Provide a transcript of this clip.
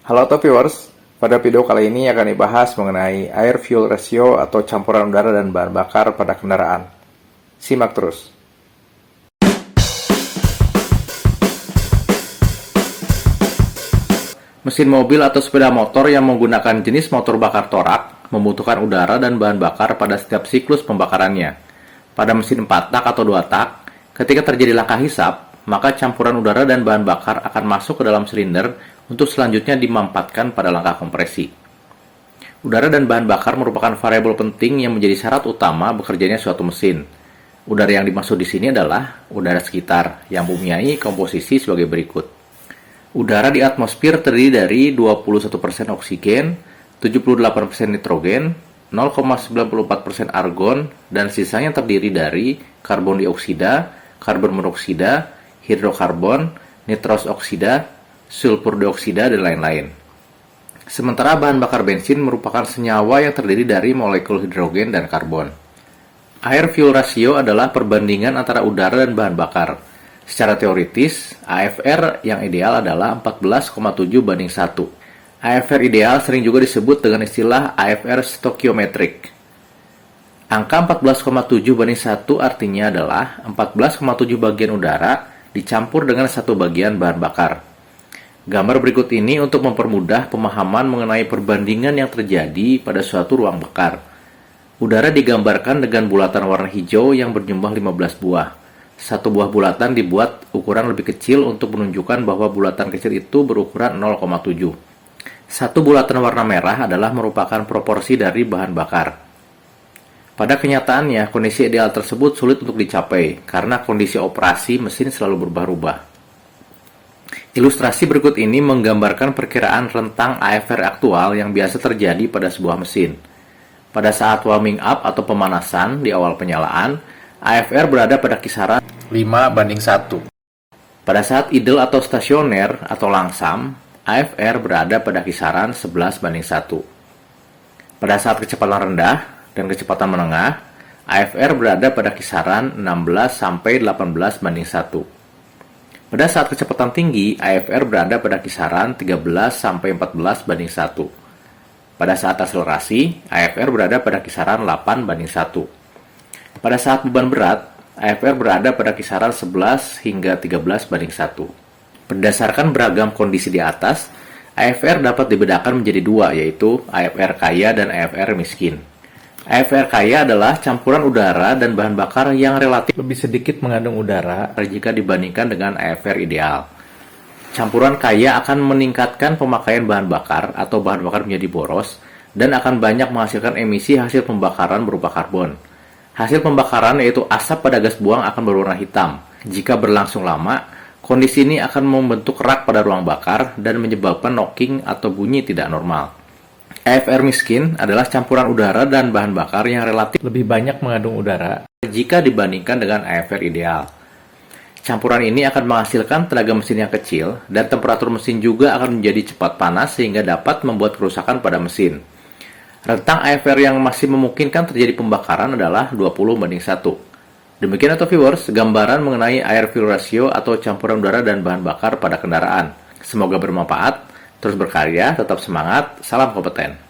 Halo Auto Viewers, pada video kali ini akan dibahas mengenai air fuel ratio atau campuran udara dan bahan bakar pada kendaraan. Simak terus. Mesin mobil atau sepeda motor yang menggunakan jenis motor bakar torak membutuhkan udara dan bahan bakar pada setiap siklus pembakarannya. Pada mesin 4 tak atau 2 tak, ketika terjadi langkah hisap, maka campuran udara dan bahan bakar akan masuk ke dalam silinder untuk selanjutnya dimampatkan pada langkah kompresi. Udara dan bahan bakar merupakan variabel penting yang menjadi syarat utama bekerjanya suatu mesin. Udara yang dimaksud di sini adalah udara sekitar yang mempunyai komposisi sebagai berikut. Udara di atmosfer terdiri dari 21% oksigen, 78% nitrogen, 0,94% argon, dan sisanya terdiri dari karbon dioksida, karbon monoksida, hidrokarbon, nitros oksida, sulfur dioksida, dan lain-lain. Sementara bahan bakar bensin merupakan senyawa yang terdiri dari molekul hidrogen dan karbon. Air fuel ratio adalah perbandingan antara udara dan bahan bakar. Secara teoritis, AFR yang ideal adalah 14,7:1. AFR ideal sering juga disebut dengan istilah AFR stoichiometric. Angka 14,7:1 artinya adalah 14,7 bagian udara dicampur dengan 1 bagian bahan bakar. Gambar berikut ini untuk mempermudah pemahaman mengenai perbandingan yang terjadi pada suatu ruang bakar. Udara digambarkan dengan bulatan warna hijau yang berjumlah 15 buah. Satu buah bulatan dibuat ukuran lebih kecil untuk menunjukkan bahwa bulatan kecil itu berukuran 0,7. Satu bulatan warna merah adalah merupakan proporsi dari bahan bakar. Pada kenyataannya, kondisi ideal tersebut sulit untuk dicapai karena kondisi operasi mesin selalu berubah-ubah. Ilustrasi berikut ini menggambarkan perkiraan rentang AFR aktual yang biasa terjadi pada sebuah mesin. Pada saat warming up atau pemanasan di awal penyalaan, AFR berada pada kisaran 5:1. Pada saat idle atau stasioner atau langsam, AFR berada pada kisaran 11:1. Pada saat kecepatan rendah dan kecepatan menengah, AFR berada pada kisaran 16-18:1. Pada saat kecepatan tinggi, AFR berada pada kisaran 13-14:1. Pada saat akselerasi, AFR berada pada kisaran 8:1. Pada saat beban berat, AFR berada pada kisaran 11 hingga 13:1. Berdasarkan beragam kondisi di atas, AFR dapat dibedakan menjadi dua, yaitu AFR kaya dan AFR miskin. AFR kaya adalah campuran udara dan bahan bakar yang relatif lebih sedikit mengandung udara jika dibandingkan dengan AFR ideal. Campuran kaya akan meningkatkan pemakaian bahan bakar atau bahan bakar menjadi boros dan akan banyak menghasilkan emisi hasil pembakaran berupa karbon. Hasil pembakaran yaitu asap pada gas buang akan berwarna hitam. Jika berlangsung lama, kondisi ini akan membentuk rak pada ruang bakar dan menyebabkan knocking atau bunyi tidak normal. AFR miskin adalah campuran udara dan bahan bakar yang relatif lebih banyak mengandung udara jika dibandingkan dengan AFR ideal. Campuran ini akan menghasilkan tenaga mesin yang kecil dan temperatur mesin juga akan menjadi cepat panas sehingga dapat membuat kerusakan pada mesin. Rentang AFR yang masih memungkinkan terjadi pembakaran adalah 20:1. Demikian Auto Viewers, gambaran mengenai air fuel ratio atau campuran udara dan bahan bakar pada kendaraan. Semoga bermanfaat. Terus berkarya, tetap semangat, salam kompeten.